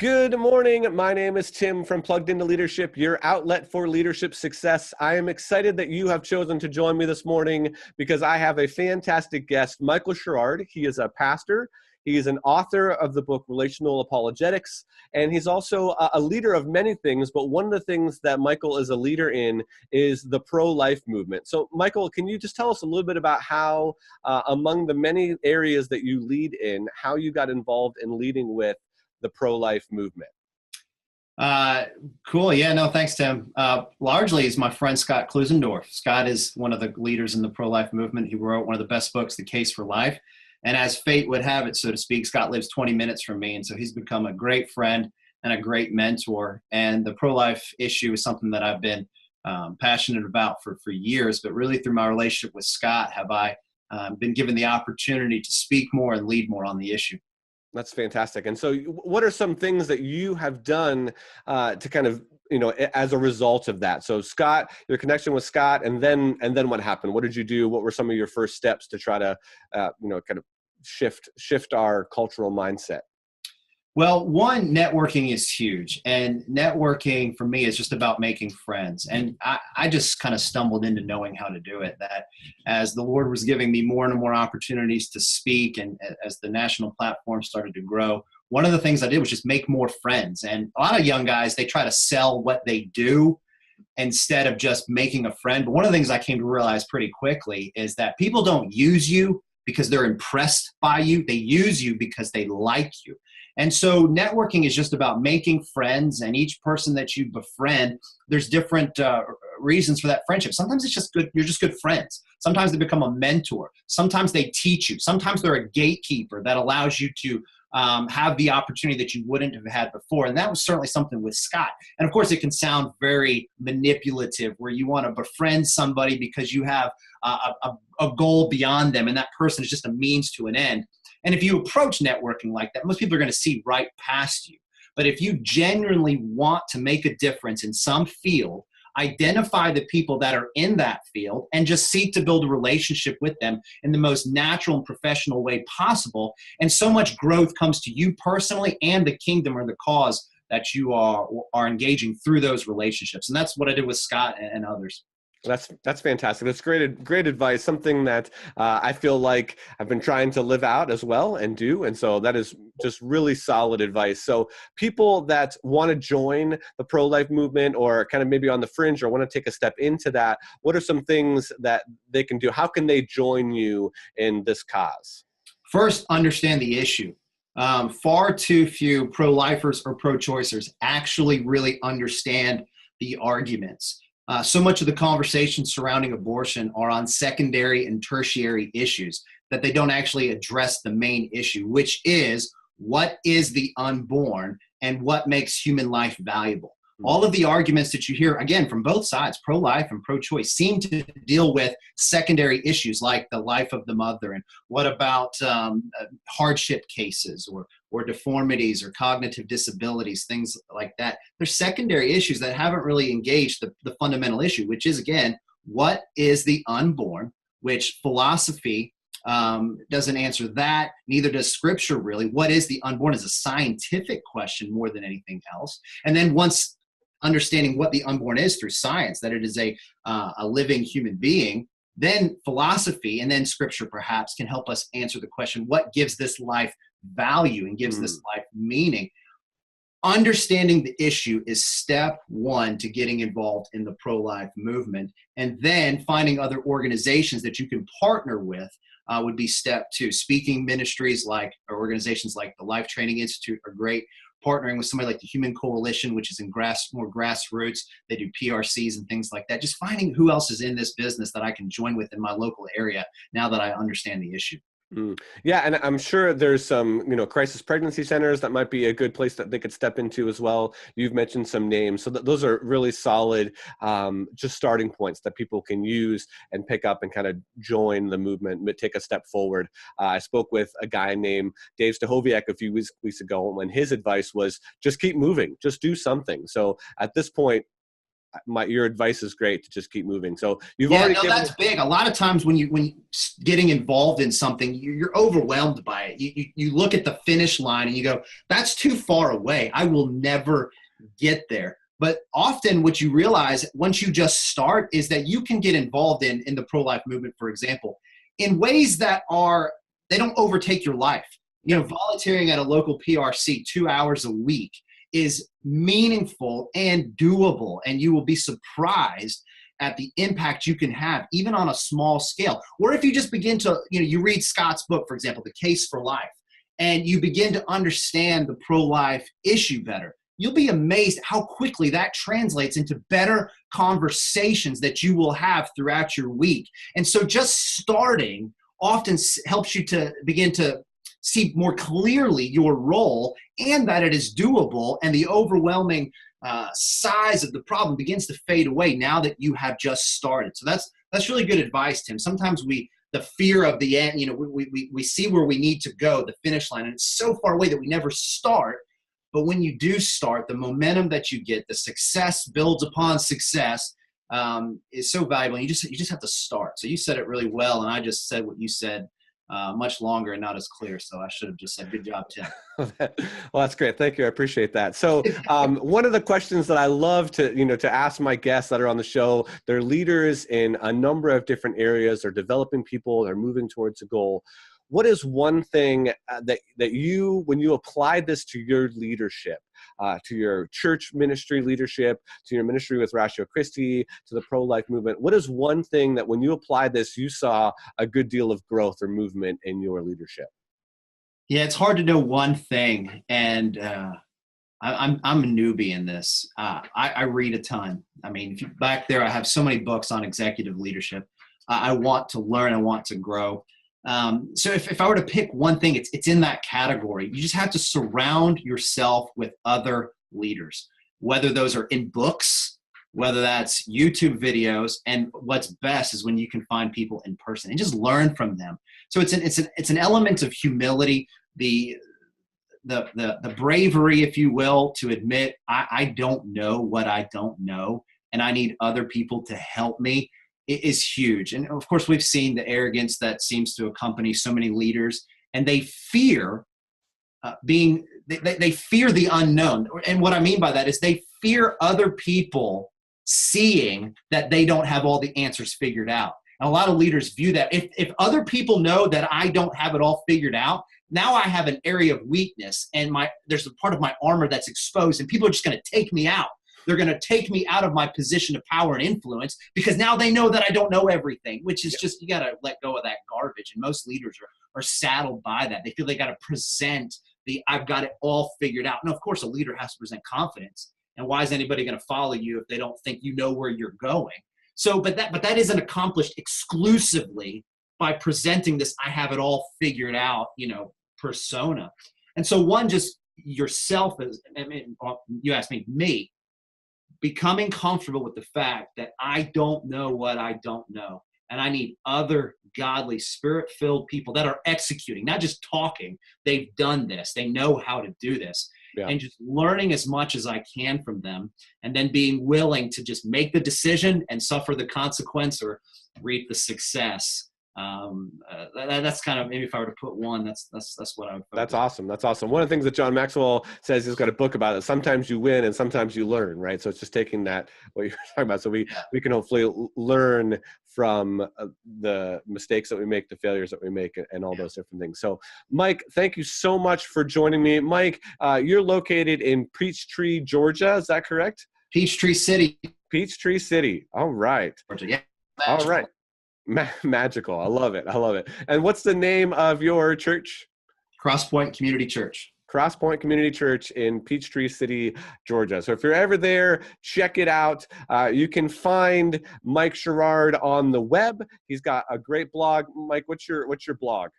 Good morning. My name is Tim from Plugged Into Leadership, your outlet for leadership success. I am excited that you have chosen to join me this morning because I have a fantastic guest, Michael Sherrard. He is a pastor. He is an author of the book Relational Apologetics, and he's also a leader of many things, but one of the things that Michael is a leader in is the pro-life movement. So, Michael, can you just tell us a little bit about how, among the many areas that you lead in, how you got involved in leading with the pro-life movement? Cool. Yeah, no, thanks, Tim. Largely is my friend, Scott Klusendorf. Scott is one of the leaders in the pro-life movement. He wrote one of the best books, The Case for Life. And as fate would have it, so to speak, Scott lives 20 minutes from me. And so he's become a great friend and a great mentor. And the pro-life issue is something that I've been passionate about for years. But really through my relationship with Scott, have I been given the opportunity to speak more and lead more on the issue. That's fantastic. And so what are some things that you have done to kind of, as a result of that? So Scott, your connection with Scott, and then what happened? What did you do? What were some of your first steps to try to, kind of shift our cultural mindset? Well, one, networking is huge. And networking for me is just about making friends. And I just kind of stumbled into knowing how to do it, that as the Lord was giving me more and more opportunities to speak, and as the national platform started to grow, one of the things I did was just make more friends. And a lot of young guys, they try to sell what they do instead of just making a friend. But one of the things I came to realize pretty quickly is that people don't use you because they're impressed by you. They use you because they like you. And so networking is just about making friends, and each person that you befriend, there's different reasons for that friendship. Sometimes it's just good. You're just good friends. Sometimes they become a mentor. Sometimes they teach you. Sometimes they're a gatekeeper that allows you to have the opportunity that you wouldn't have had before. And that was certainly something with Scott. And of course, it can sound very manipulative, where you want to befriend somebody because you have a goal beyond them, and that person is just a means to an end. And if you approach networking like that, most people are going to see right past you. But if you genuinely want to make a difference in some field, identify the people that are in that field and just seek to build a relationship with them in the most natural and professional way possible. And so much growth comes to you personally and the kingdom or the cause that you are engaging through those relationships. And that's what I did with Scott and others. That's fantastic. That's great advice. Something that I feel like I've been trying to live out as well and do. And so that is just really solid advice. So people that want to join the pro-life movement, or kind of maybe on the fringe, or want to take a step into that, what are some things that they can do? How can they join you in this cause? First, understand the issue. Far too few pro-lifers or pro-choicers actually really understand the arguments. So much of the conversations surrounding abortion are on secondary and tertiary issues, that they don't actually address the main issue, which is what is the unborn and what makes human life valuable. All of the arguments that you hear, again, from both sides, pro-life and pro-choice, seem to deal with secondary issues like the life of the mother, and what about hardship cases or deformities or cognitive disabilities, things like that. There's secondary issues that haven't really engaged the fundamental issue, which is, again, what is the unborn, which philosophy doesn't answer that. Neither does Scripture really. What is the unborn is a scientific question more than anything else. And then once understanding what the unborn is through science, that it is a living human being, then philosophy and then Scripture perhaps can help us answer the question, what gives this life value and gives this life meaning? Understanding the issue is step one to getting involved in the pro-life movement. And then finding other organizations that you can partner with would be step two. Speaking ministries or organizations like the Life Training Institute are great. Partnering with somebody like the Human Coalition, which is in more grassroots. They do PRCs and things like that. Just finding who else is in this business that I can join with in my local area now that I understand the issue. Yeah, and I'm sure there's some, crisis pregnancy centers that might be a good place that they could step into as well. You've mentioned some names. So those are really solid, just starting points that people can use and pick up and kind of join the movement, but take a step forward. I spoke with a guy named Dave Stachowiak a few weeks ago, and his advice was just keep moving, just do something. So at this point, your advice is great to just keep moving. So you've Yeah, already no, given. that's big. A lot of times when you getting involved in something, you're overwhelmed by it. You look at the finish line and you go, that's too far away. I will never get there. But often what you realize once you just start is that you can get involved in the pro-life movement, for example, in ways that they don't overtake your life. You know, volunteering at a local PRC 2 hours a week is meaningful and doable, and you will be surprised at the impact you can have even on a small scale. Or if you just begin to, you read Scott's book, for example, The Case for Life, and you begin to understand the pro-life issue better, you'll be amazed how quickly that translates into better conversations that you will have throughout your week. And so just starting often helps you to begin to see more clearly your role and that it is doable, and the overwhelming size of the problem begins to fade away now that you have just started. So that's really good advice, Tim. Sometimes the fear of the end, we see where we need to go, the finish line, and it's so far away that we never start. But when you do start, the momentum that you get, the success builds upon success, is so valuable. And you just have to start. So you said it really well, and I just said what you said much longer and not as clear. So I should have just said, good job, Tim. Well, that's great. Thank you. I appreciate that. So one of the questions that I love to ask my guests that are on the show, they're leaders in a number of different areas. They're developing people. They're moving towards a goal. What is one thing that you, when you applied this to your leadership, to your church ministry leadership, to your ministry with Ratio Christi, to the pro-life movement, what is one thing that when you applied this, you saw a good deal of growth or movement in your leadership? Yeah, it's hard to know one thing. And I'm a newbie in this. I read a ton. I mean, back there, I have so many books on executive leadership. I want to learn. I want to grow. So if I were to pick one thing, it's in that category. You just have to surround yourself with other leaders, whether those are in books, whether that's YouTube videos, and what's best is when you can find people in person and just learn from them. So it's an element of humility, the bravery, if you will, to admit I don't know what I don't know, and I need other people to help me. It is huge. And of course, we've seen the arrogance that seems to accompany so many leaders, and they fear they fear the unknown. And what I mean by that is they fear other people seeing that they don't have all the answers figured out. And a lot of leaders view that if other people know that I don't have it all figured out, now I have an area of weakness, and there's a part of my armor that's exposed, and people are just going to take me out. They're going to take me out of my position of power and influence because now they know that I don't know everything, which is just, you got to let go of that garbage. And most leaders are saddled by that. They feel they got to present I've got it all figured out. And of course, a leader has to present confidence. And why is anybody going to follow you if they don't think you know where you're going? So, but that isn't accomplished exclusively by presenting this I have it all figured out, persona. And so one, just yourself, you asked me, becoming comfortable with the fact that I don't know what I don't know. And I need other godly, spirit-filled people that are executing, not just talking. They've done this. They know how to do this. Yeah. And just learning as much as I can from them, and then being willing to just make the decision and suffer the consequence or reap the success. That's kind of, maybe if I were to put one, that's what I would focus. That's awesome. That's awesome. One of the things that John Maxwell says, he's got a book about it. Sometimes you win and sometimes you learn, right? So it's just taking that, what you're talking about. So we can hopefully learn from the mistakes that we make, the failures that we make, and all those different things. So Mike, thank you so much for joining me. Mike, you're located in Peachtree, Georgia. Is that correct? Peachtree City. Peachtree City. All right. Georgia. Yeah. All right. Magical. I love it. I love it. And what's the name of your church? Crosspoint Community Church. Crosspoint Community Church in Peachtree City, Georgia. So if you're ever there, check it out. You can find Mike Sherrard on the web. He's got a great blog. Mike, what's your blog?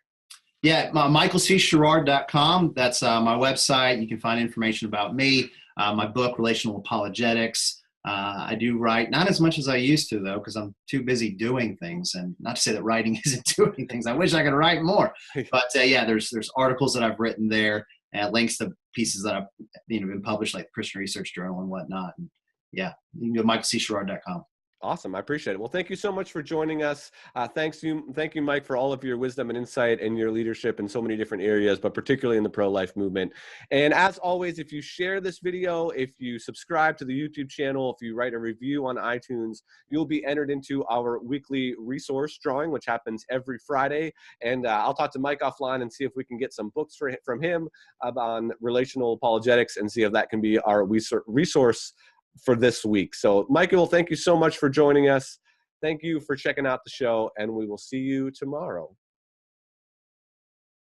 Yeah, michaelcsherrard.com. That's my website. You can find information about me, my book, Relational Apologetics. I do write, not as much as I used to, though, because I'm too busy doing things. And not to say that writing isn't doing things. I wish I could write more. But yeah, there's articles that I've written there, and links to pieces that I've been published, like Christian Research Journal and whatnot. And Yeah, you can go to michaelcsherrard.com. Awesome. I appreciate it. Well, thank you so much for joining us. Thank you, Mike, for all of your wisdom and insight and your leadership in so many different areas, but particularly in the pro-life movement. And as always, if you share this video, if you subscribe to the YouTube channel, if you write a review on iTunes, you'll be entered into our weekly resource drawing, which happens every Friday. And I'll talk to Mike offline and see if we can get some books from him on relational apologetics and see if that can be our resource for this week. So Michael, thank you so much for joining us. Thank you for checking out the show, and we will see you tomorrow.